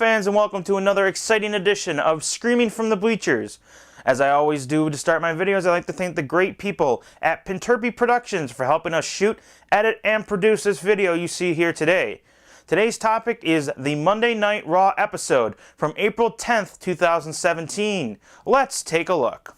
fans, and welcome to another exciting edition of Screamin from the Bleachers. As I always do to start my videos, I like to thank the great people at Pinterpe Productions for helping us shoot, edit, and produce this video you see here today. Today's topic is the Monday Night Raw episode from April 10th, 2017. Let's take a look.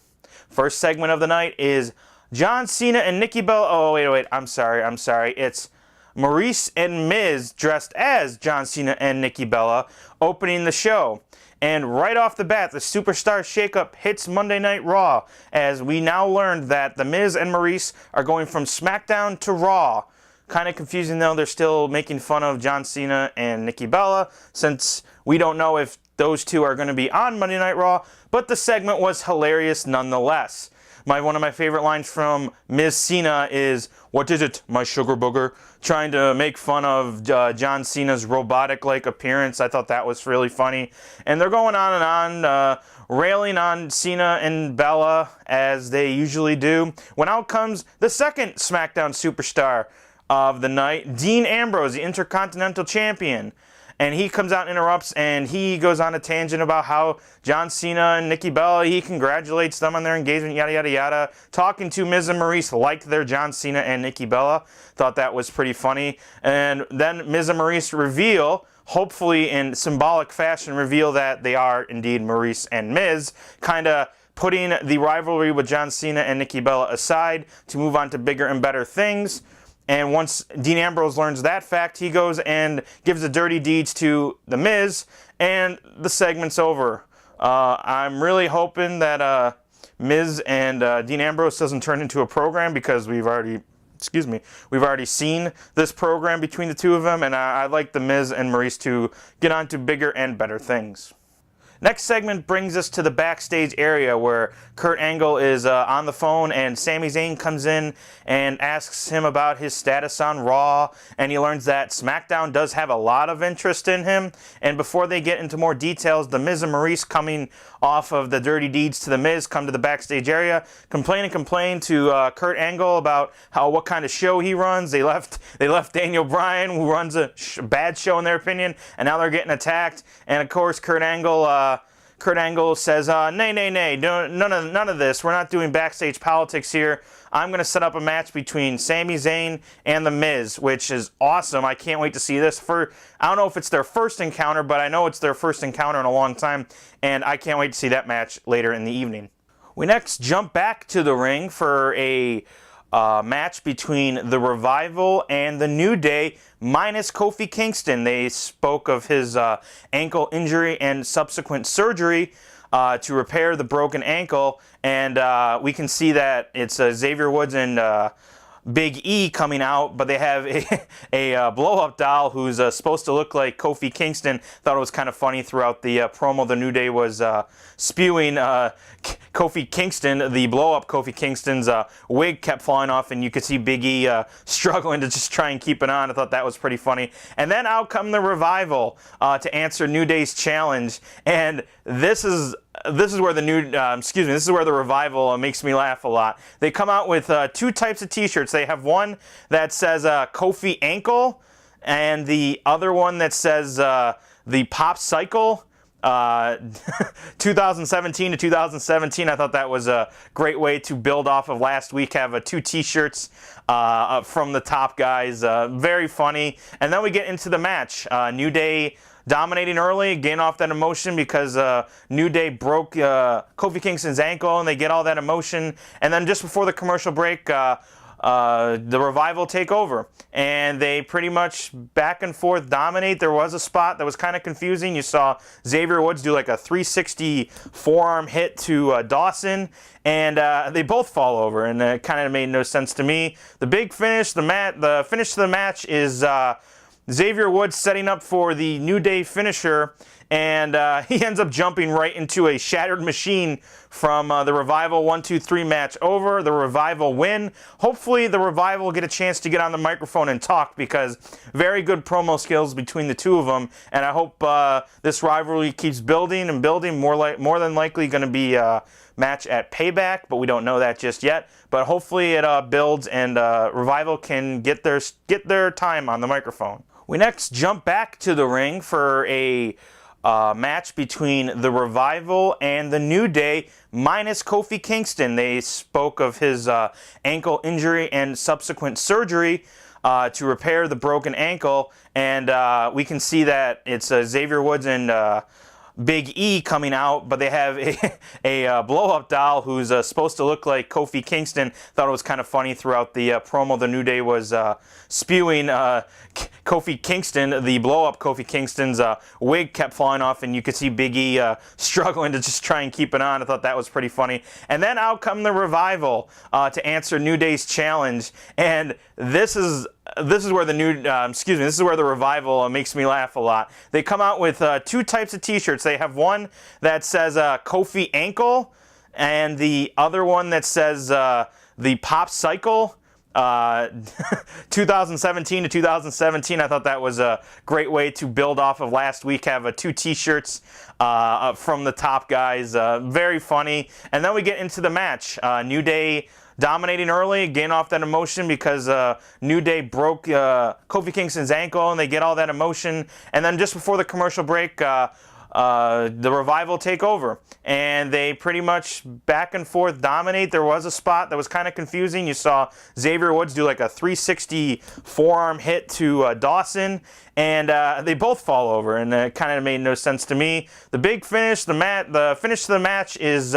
First segment of the night is John Cena and Nikki Bella. Oh, wait, I'm sorry. It's Maurice and Miz dressed as John Cena and Nikki Bella opening the show. And right off the bat, the Superstar Shakeup hits Monday Night Raw, as we now learned that The Miz and Maurice are going from SmackDown to Raw. Kind of confusing though, they're still making fun of John Cena and Nikki Bella, since we don't know if those two are going to be on Monday Night Raw, but the segment was hilarious nonetheless. One of my favorite lines from Miz Cena is, "What is it, my sugar booger?" Trying to make fun of John Cena's robotic-like appearance. I thought that was really funny. And they're going on and on, railing on Cena and Bella, as they usually do. When out comes the second SmackDown superstar of the night, Dean Ambrose, the Intercontinental Champion. And he comes out and interrupts, and he goes on a tangent about how John Cena and Nikki Bella, he congratulates them on their engagement, yada, yada, yada. Talking to Miz and Maurice like they're John Cena and Nikki Bella. Thought that was pretty funny. And then Miz and Maurice reveal, hopefully in symbolic fashion, reveal that they are indeed Maurice and Miz, kind of putting the rivalry with John Cena and Nikki Bella aside to move on to bigger and better things. And once Dean Ambrose learns that fact, he goes and gives the dirty deeds to The Miz, and the segment's over. I'm really hoping that Miz and Dean Ambrose doesn't turn into a program, because we've already seen this program between the two of them, and I'd like The Miz and Maurice to get on to bigger and better things. Next segment brings us to the backstage area, where Kurt Angle is on the phone, and Sami Zayn comes in and asks him about his status on Raw, and he learns that SmackDown does have a lot of interest in him. And before they get into more details, The Miz and Maurice, coming off of the dirty deeds to The Miz, come to the backstage area, complain to Kurt Angle about what kind of show he runs. They left Daniel Bryan, who runs a bad show in their opinion, and now they're getting attacked. And of course, Kurt Angle says, nay, none of this. We're not doing backstage politics here. I'm going to set up a match between Sami Zayn and The Miz, which is awesome. I can't wait to see this. I don't know if it's their first encounter, but I know it's their first encounter in a long time, and I can't wait to see that match later in the evening. We next jump back to the ring for a match between The Revival and The New Day, minus Kofi Kingston. They spoke of his ankle injury and subsequent surgery to repair the broken ankle, and we can see that it's Xavier Woods and Big E coming out, but they have a blow-up doll who's supposed to look like Kofi Kingston. Thought it was kind of funny throughout the promo. The New Day was spewing Kofi Kingston, the blow-up Kofi Kingston's wig kept falling off, and you could see Big E struggling to just try and keep it on. I thought that was pretty funny. And then out come the Revival to answer New Day's challenge, and this is where the Revival makes me laugh a lot. They come out with two types of t-shirts. They have one that says Kofi Ankle, and the other one that says the Pop Cycle 2017 to 2017. I thought that was a great way to build off of last week. Have two t-shirts from the top guys. Very funny. And then we get into the match. New Day dominating early, getting off that emotion because New Day broke Kofi Kingston's ankle, and they get all that emotion. And then just before the commercial break, the Revival take over, and they pretty much back and forth dominate. There was a spot that was kind of confusing. You saw Xavier Woods do like a 360 forearm hit to Dawson, and they both fall over, and it kind of made no sense to me. The big finish, the finish to the match is Xavier Woods setting up for the New Day finisher, and he ends up jumping right into a shattered machine from the Revival 1-2-3 match over. The Revival win. Hopefully the Revival will get a chance to get on the microphone and talk, because very good promo skills between the two of them, and I hope this rivalry keeps building and building. More than likely going to be a match at Payback, but we don't know that just yet. But hopefully it builds, and Revival can get their time on the microphone. We next jump back to the ring for a match between the Revival and the New Day, minus Kofi Kingston. They spoke of his ankle injury and subsequent surgery to repair the broken ankle, and we can see that it's Xavier Woods and Big E coming out, but they have a blow-up doll who's supposed to look like Kofi Kingston. Thought it was kind of funny throughout the promo. The New Day was spewing Kofi Kingston. The blow-up Kofi Kingston's wig kept falling off, and you could see Big E struggling to just try and keep it on. I thought that was pretty funny. And then out come the Revival to answer New Day's challenge, and this is where the this is where the Revival makes me laugh a lot. They come out with two types of T-shirts. They have one that says Kofi Ankle, and the other one that says the Pop Cycle 2017 to 2017. I thought that was a great way to build off of last week. Have two T-shirts from the top guys. Very funny. And then we get into the match. New Day dominating early, gain off that emotion because New Day broke Kofi Kingston's ankle, and they get all that emotion. And then just before the commercial break, the Revival take over, and they pretty much back and forth dominate. There was a spot that was kind of confusing. You saw Xavier Woods do like a 360 forearm hit to Dawson, and they both fall over, and it kind of made no sense to me. The big finish, the finish to the match is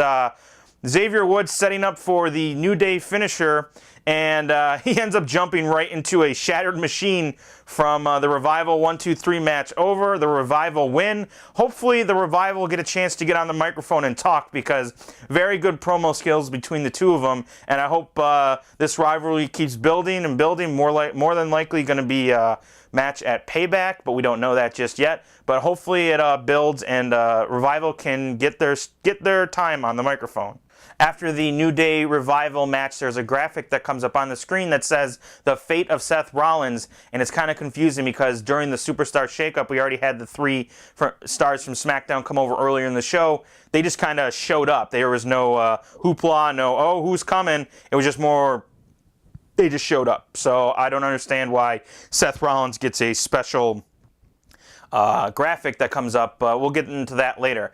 Xavier Woods setting up for the New Day finisher, and he ends up jumping right into a shattered machine from the Revival 1-2-3 match over. The Revival win. Hopefully the Revival will get a chance to get on the microphone and talk, because very good promo skills between the two of them, and I hope this rivalry keeps building and building. More than likely going to be a match at Payback, but we don't know that just yet. But hopefully it builds, and Revival can get their time on the microphone. After the New Day Revival match, there's a graphic that comes up on the screen that says the fate of Seth Rollins, and it's kind of confusing because during the Superstar Shakeup, we already had the three stars from SmackDown come over earlier in the show. They just kind of showed up. There was no hoopla, no, oh, who's coming? It was just more, they just showed up. So I don't understand why Seth Rollins gets a special graphic that comes up. We'll get into that later.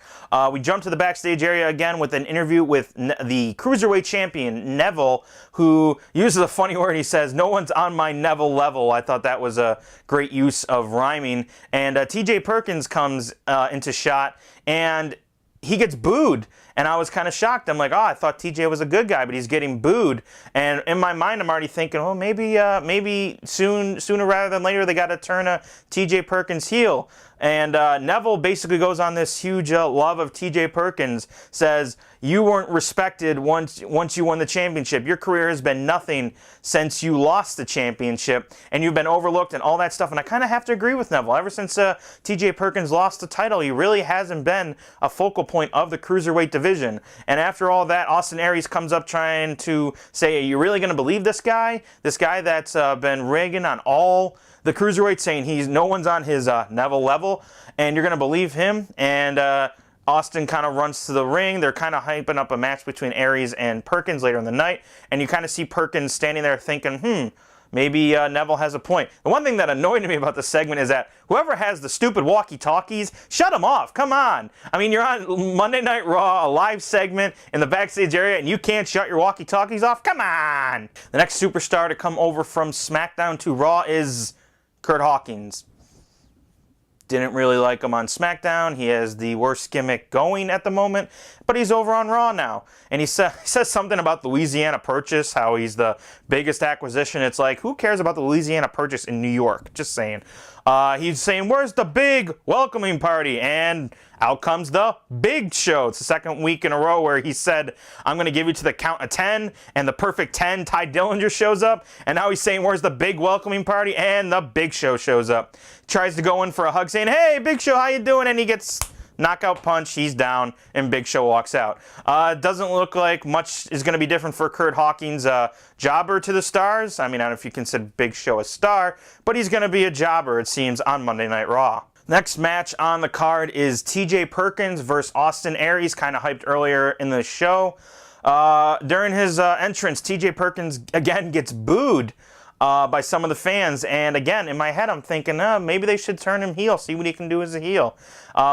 We jump to the backstage area again with an interview with the Cruiserweight Champion, Neville, who uses a funny word. He says, "No one's on my Neville level." I thought that was a great use of rhyming. And TJ Perkins comes into shot, and he gets booed. And I was kind of shocked. I'm like, oh, I thought TJ was a good guy, but he's getting booed. And in my mind, I'm already thinking, oh, maybe sooner rather than later, they got to turn a TJ Perkins heel. And Neville basically goes on this huge love of TJ Perkins, says, you weren't respected once you won the championship. Your career has been nothing since you lost the championship, and you've been overlooked and all that stuff. And I kind of have to agree with Neville. Ever since TJ Perkins lost the title, he really hasn't been a focal point of the Cruiserweight division. And after all that, Austin Aries comes up trying to say, are you really going to believe this guy? This guy that's been rigging on all the Cruiserweight, saying no one's on his Neville level, and you're going to believe him? And Austin kind of runs to the ring. They're kind of hyping up a match between Aries and Perkins later in the night, and you kind of see Perkins standing there thinking, maybe Neville has a point. The one thing that annoyed me about the segment is that whoever has the stupid walkie-talkies, shut them off. Come on. I mean, you're on Monday Night Raw, a live segment in the backstage area, and you can't shut your walkie-talkies off? Come on. The next superstar to come over from SmackDown to Raw is Curt Hawkins. Didn't really like him on SmackDown. He has the worst gimmick going at the moment, but he's over on Raw now. And he says something about the Louisiana Purchase, how he's the biggest acquisition. It's like, who cares about the Louisiana Purchase in New York? Just saying. He's saying, where's the big welcoming party? And out comes the Big Show. It's the second week in a row where he said, I'm going to give you to the count of 10, and the perfect 10, Ty Dillinger shows up. And now he's saying, where's the big welcoming party? And the Big Show shows up. Tries to go in for a hug, saying, hey, Big Show, how you doing? And he gets knockout punch, he's down, and Big Show walks out. Doesn't look like much is going to be different for Curt Hawkins, jobber to the stars. I mean, I don't know if you consider Big Show a star, but he's going to be a jobber, it seems, on Monday Night Raw. Next match on the card is TJ Perkins versus Austin Aries, kind of hyped earlier in the show. During his entrance, TJ Perkins again gets booed. by some of the fans. And again, in my head, I'm thinking, maybe they should turn him heel, see what he can do as a heel.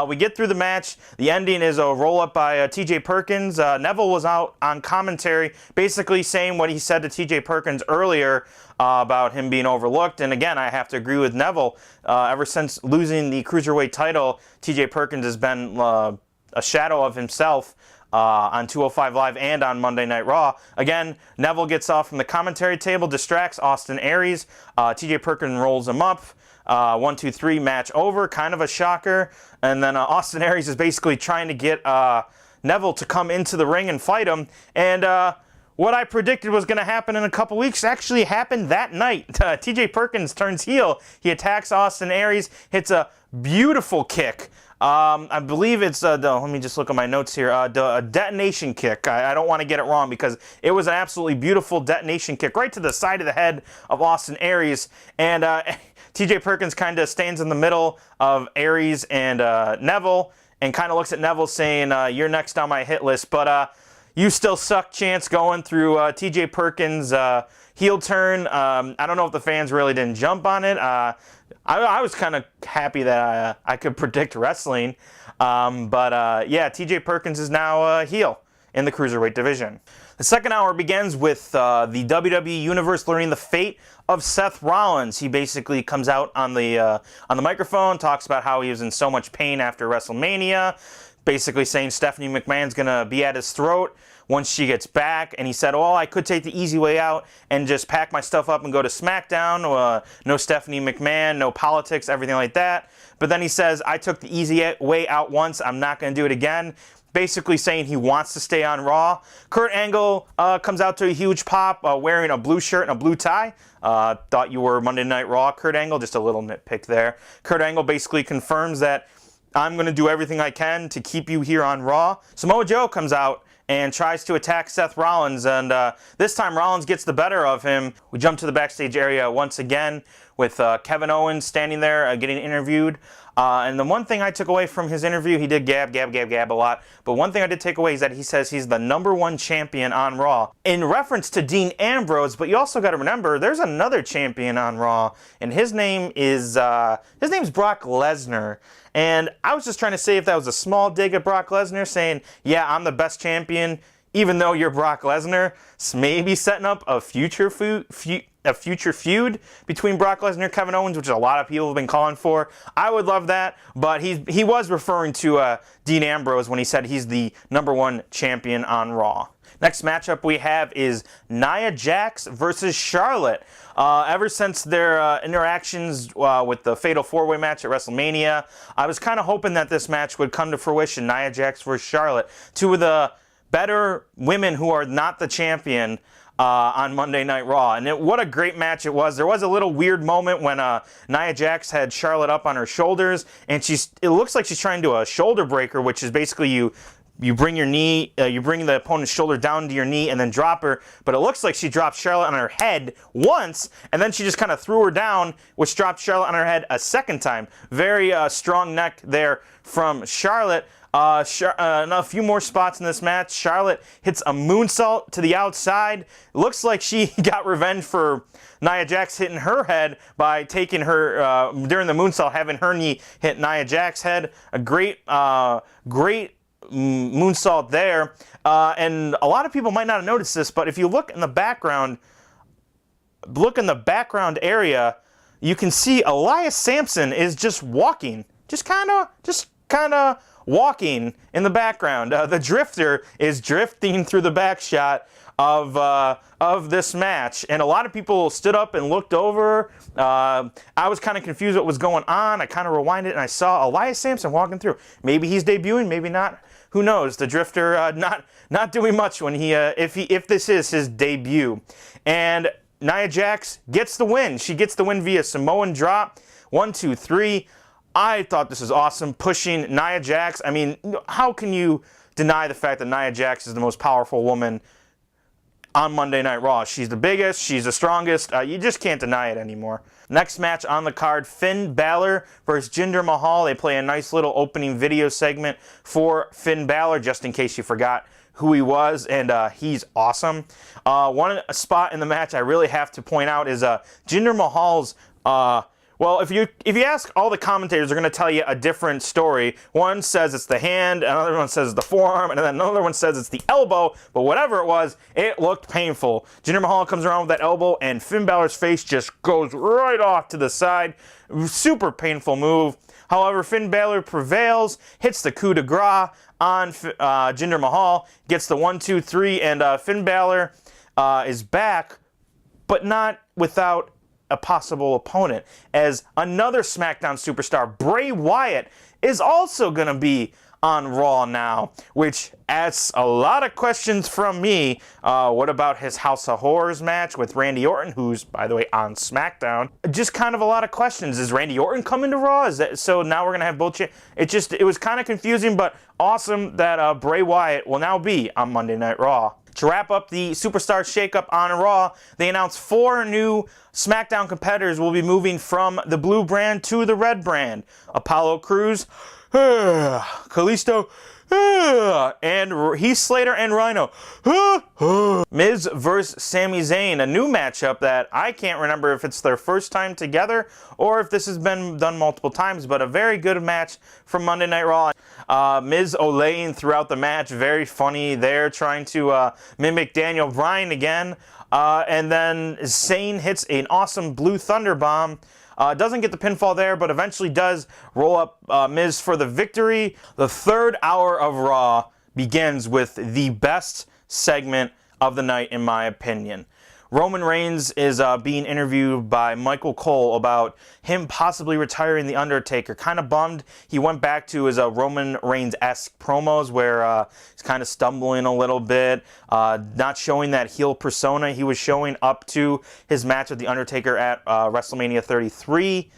We get through the match. The ending is a roll-up by TJ Perkins. Neville was out on commentary basically saying what he said to TJ Perkins earlier about him being overlooked. And again, I have to agree with Neville. Ever since losing the Cruiserweight title, TJ Perkins has been a shadow of himself on 205 Live and on Monday Night Raw. Again, Neville gets off from the commentary table, distracts Austin Aries. TJ Perkins rolls him up. 1, 2, 3, match over. Kind of a shocker. And then Austin Aries is basically trying to get Neville to come into the ring and fight him. And what I predicted was going to happen in a couple weeks actually happened that night. TJ Perkins turns heel. He attacks Austin Aries, hits a beautiful kick. I believe it's, let me just look at my notes here, a detonation kick. I don't want to get it wrong because it was an absolutely beautiful detonation kick right to the side of the head of Austin Aries. And TJ Perkins kind of stands in the middle of Aries and Neville and kind of looks at Neville saying, you're next on my hit list, but you still suck chance going through TJ Perkins' heel turn. I don't know if the fans really didn't jump on it. I was kind of happy that I could predict wrestling. But yeah, TJ Perkins is now a heel in the Cruiserweight division. The second hour begins with the WWE Universe learning the fate of Seth Rollins. He basically comes out on the microphone, talks about how he was in so much pain after WrestleMania, basically saying Stephanie McMahon's going to be at his throat once she gets back. And he said, well, I could take the easy way out and just pack my stuff up and go to SmackDown. No Stephanie McMahon, no politics, everything like that. But then he says, I took the easy way out once. I'm not going to do it again. Basically saying he wants to stay on Raw. Kurt Angle comes out to a huge pop wearing a blue shirt and a blue tie. Thought you were Monday Night Raw, Kurt Angle. Just a little nitpick there. Kurt Angle basically confirms that I'm going to do everything I can to keep you here on Raw. Samoa Joe comes out and tries to attack Seth Rollins, and this time Rollins gets the better of him. We jump to the backstage area once again with Kevin Owens standing there getting interviewed. And the one thing I took away from his interview, he did gab a lot, but one thing I did take away is that he says he's the #1 champion on Raw, in reference to Dean Ambrose. But you also got to remember, there's another champion on Raw, and his name's Brock Lesnar. And I was just trying to say if that was a small dig at Brock Lesnar, saying, yeah, I'm the best champion, even though you're Brock Lesnar, maybe setting up a future feud between Brock Lesnar and Kevin Owens, which a lot of people have been calling for. I would love that, but he was referring to Dean Ambrose when he said he's the #1 champion on Raw. Next matchup we have is Nia Jax versus Charlotte. Ever since their interactions with the Fatal 4-Way match at WrestleMania, I was kind of hoping that this match would come to fruition. Nia Jax versus Charlotte. Two of the better women who are not the champion on Monday Night Raw. And what a great match it was. There was a little weird moment when Nia Jax had Charlotte up on her shoulders, and it looks like she's trying to do a shoulder breaker, which is basically you bring your knee, you bring the opponent's shoulder down to your knee and then drop her. But it looks like she dropped Charlotte on her head once, and then she just kind of threw her down, which dropped Charlotte on her head a second time. Very strong neck there from Charlotte. A few more spots in this match. Charlotte hits a moonsault to the outside. Looks like she got revenge for Nia Jax hitting her head by taking her, during the moonsault, having her knee hit Nia Jax's head. A great moonsault there. And a lot of people might not have noticed this, but if you look in the background, area, you can see Elias Sampson is just walking. Just kind of walking in the background. The Drifter is drifting through the back shot of this match, and a lot of people stood up and looked over. I was kind of confused what was going on. I kind of rewinded and I saw Elias Sampson walking through. Maybe he's debuting, maybe not. Who knows? The Drifter not doing much when if this is his debut. And Nia Jax gets the win. She gets the win via Samoan drop. 1, 2, 3. I thought this was awesome, pushing Nia Jax. I mean, how can you deny the fact that Nia Jax is the most powerful woman on Monday Night Raw? She's the biggest, she's the strongest. You just can't deny it anymore. Next match on the card, Finn Balor versus Jinder Mahal. They play a nice little opening video segment for Finn Balor, just in case you forgot who he was, and he's awesome. One spot in the match I really have to point out is Jinder Mahal's. Well, if you ask, all the commentators are going to tell you a different story. One says it's the hand, another one says it's the forearm, and then another one says it's the elbow. But whatever it was, it looked painful. Jinder Mahal comes around with that elbow, and Finn Balor's face just goes right off to the side. Super painful move. However, Finn Balor prevails, hits the coup de grace on Jinder Mahal, gets the 1, 2, 3, and Finn Balor is back, but not without a possible opponent, as another SmackDown superstar, Bray Wyatt, is also going to be on Raw now, which asks a lot of questions from me. What about his House of Horrors match with Randy Orton, who's, by the way, on SmackDown? Just kind of a lot of questions. Is Randy Orton coming to Raw? Is that so? Now we're going to have both. It was kind of confusing, but awesome that Bray Wyatt will now be on Monday Night Raw. To wrap up the Superstar Shakeup on Raw, they announced 4 new SmackDown competitors will be moving from the blue brand to the red brand. Apollo Crews, Kalisto, and Heath Slater and Rhino. Miz vs. Sami Zayn, a new matchup that I can't remember if it's their first time together or if this has been done multiple times, but a very good match from Monday Night Raw. Miz olaying throughout the match, very funny there, trying to mimic Daniel Bryan again. And then Zayn hits an awesome Blue Thunder Bomb. Doesn't get the pinfall there, but eventually does roll up Miz for the victory. The third hour of Raw begins with the best segment of the night, in my opinion. Roman Reigns is being interviewed by Michael Cole about him possibly retiring The Undertaker. Kind of bummed. He went back to his Roman Reigns-esque promos where he's kind of stumbling a little bit, not showing that heel persona he was showing up to his match with The Undertaker at WrestleMania 33.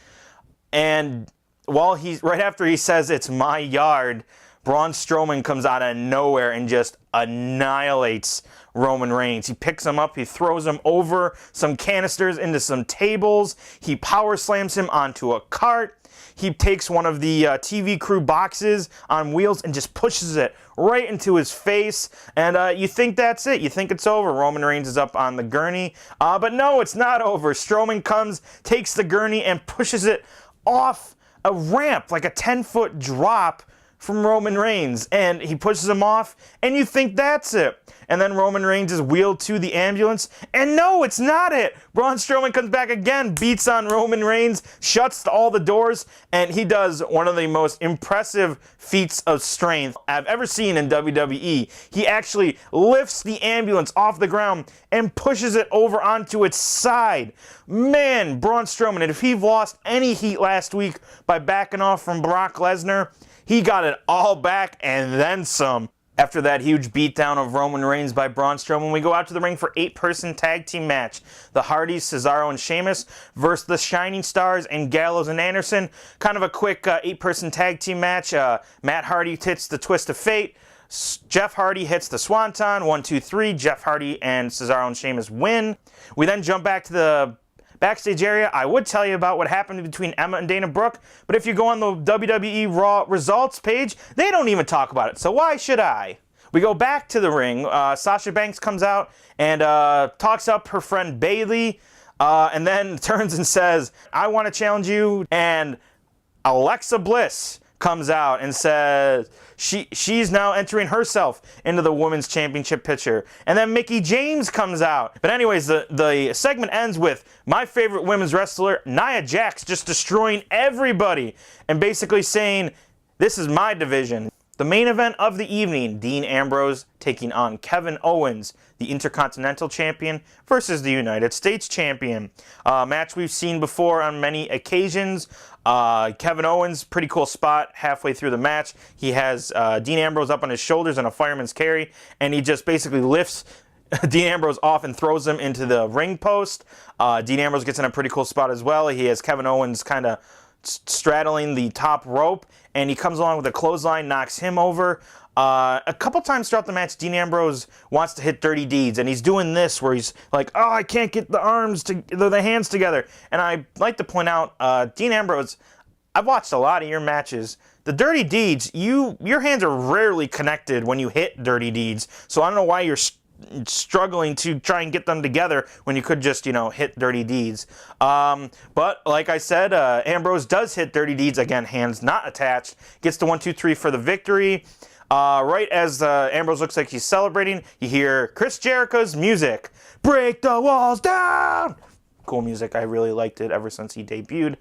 And right after he says it's my yard, Braun Strowman comes out of nowhere and just annihilates Roman Reigns. He picks him up, he throws him over some canisters into some tables, he power slams him onto a cart, he takes one of the TV crew boxes on wheels and just pushes it right into his face, and you think that's it. You think it's over. Roman Reigns is up on the gurney, but no, it's not over. Strowman comes, takes the gurney, and pushes it off a ramp, like a 10-foot drop from Roman Reigns, and he pushes him off, and you think that's it. And then Roman Reigns is wheeled to the ambulance, and no, it's not it. Braun Strowman comes back again, beats on Roman Reigns, shuts all the doors, and he does one of the most impressive feats of strength I've ever seen in WWE. He actually lifts the ambulance off the ground and pushes it over onto its side. Man, Braun Strowman, if he lost any heat last week by backing off from Brock Lesnar, he got it all back and then some. After that huge beatdown of Roman Reigns by Braun Strowman, we go out to the ring for 8-person tag team match. The Hardys, Cesaro and Sheamus versus the Shining Stars and Gallows and Anderson. Kind of a quick 8-person tag team match. Matt Hardy hits the Twist of Fate. Jeff Hardy hits the Swanton. 1, 2, 3. Jeff Hardy and Cesaro and Sheamus win. We then jump back to the backstage area. I would tell you about what happened between Emma and Dana Brooke, but if you go on the WWE Raw results page, they don't even talk about it, so why should I? We go back to the ring. Sasha Banks comes out and talks up her friend Bayley, and then turns and says, I want to challenge you, and Alexa Bliss comes out and says she's now entering herself into the women's championship picture. And then Mickie James comes out. But anyways, the segment ends with my favorite women's wrestler, Nia Jax, just destroying everybody and basically saying, this is my division. The main event of the evening, Dean Ambrose taking on Kevin Owens, the Intercontinental Champion versus the United States Champion. Match we've seen before on many occasions. Kevin Owens, pretty cool spot halfway through the match. He has Dean Ambrose up on his shoulders in a fireman's carry, and he just basically lifts Dean Ambrose off and throws him into the ring post. Dean Ambrose gets in a pretty cool spot as well. He has Kevin Owens kind of straddling the top rope, and he comes along with a clothesline, knocks him over. A couple times throughout the match, Dean Ambrose wants to hit dirty deeds, and he's doing this where he's like, oh, I can't get the hands together. And I like to point out, Dean Ambrose, I've watched a lot of your matches. The Dirty Deeds, your hands are rarely connected when you hit Dirty Deeds. So I don't know why you're struggling to try and get them together when you could just, hit Dirty Deeds. But like I said, Ambrose does hit Dirty Deeds. Again, hands not attached. Gets the 1, 2, 3 for the victory. Right as Ambrose looks like he's celebrating, you hear Chris Jericho's music. Break the walls down! Cool music. I really liked it ever since he debuted.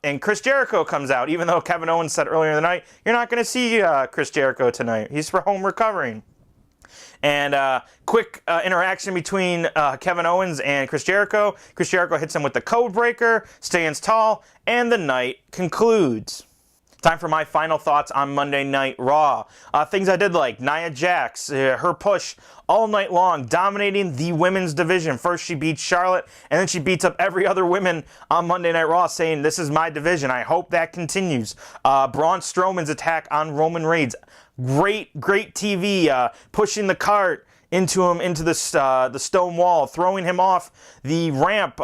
And Chris Jericho comes out, even though Kevin Owens said earlier in the night, you're not going to see Chris Jericho tonight. He's for home recovering. And quick interaction between Kevin Owens and Chris Jericho. Chris Jericho hits him with the code breaker, stands tall, and the night concludes. Time for my final thoughts on Monday Night Raw. Things I did like. Nia Jax, her push all night long, dominating the women's division. First she beats Charlotte, and then she beats up every other woman on Monday Night Raw, saying, this is my division. I hope that continues. Braun Strowman's attack on Roman Reigns. Great TV, pushing the cart into him, into the stone wall, throwing him off the ramp,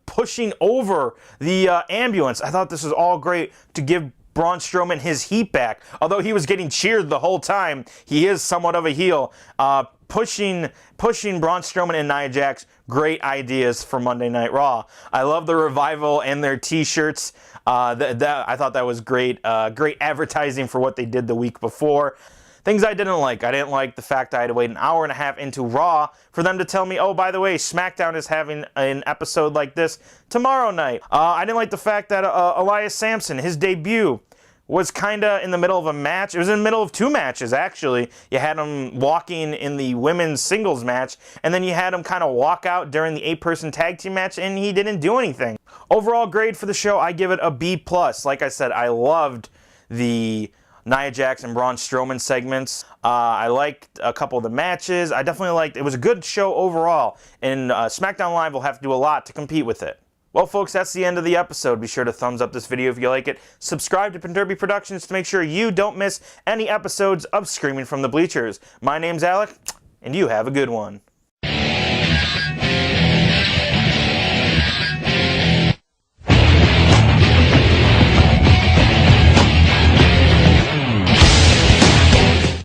pushing over the ambulance. I thought this was all great to give Braun Strowman his heat back. Although he was getting cheered the whole time, he is somewhat of a heel. Pushing Braun Strowman and Nia Jax, great ideas for Monday Night Raw. I love the Revival and their t-shirts. I thought that was great. Great advertising for what they did the week before. Things I didn't like. I didn't like the fact I had to wait an hour and a half into Raw for them to tell me, oh, by the way, SmackDown is having an episode like this tomorrow night. I didn't like the fact that Elias Samson, his debut, was kind of in the middle of a match. It was in the middle of 2 matches, actually. You had him walking in the women's singles match, and then you had him kind of walk out during the 8-person tag team match, and he didn't do anything. Overall grade for the show, I give it a B+. Like I said, I loved the Nia Jax and Braun Strowman segments. I liked a couple of the matches. I definitely liked it. Was a good show overall, and SmackDown Live will have to do a lot to compete with it. Well, folks, that's the end of the episode. Be sure to thumbs up this video if you like it. Subscribe to Pinterpe Productions to make sure you don't miss any episodes of Screamin' from the Bleachers. My name's Alec, and you have a good one.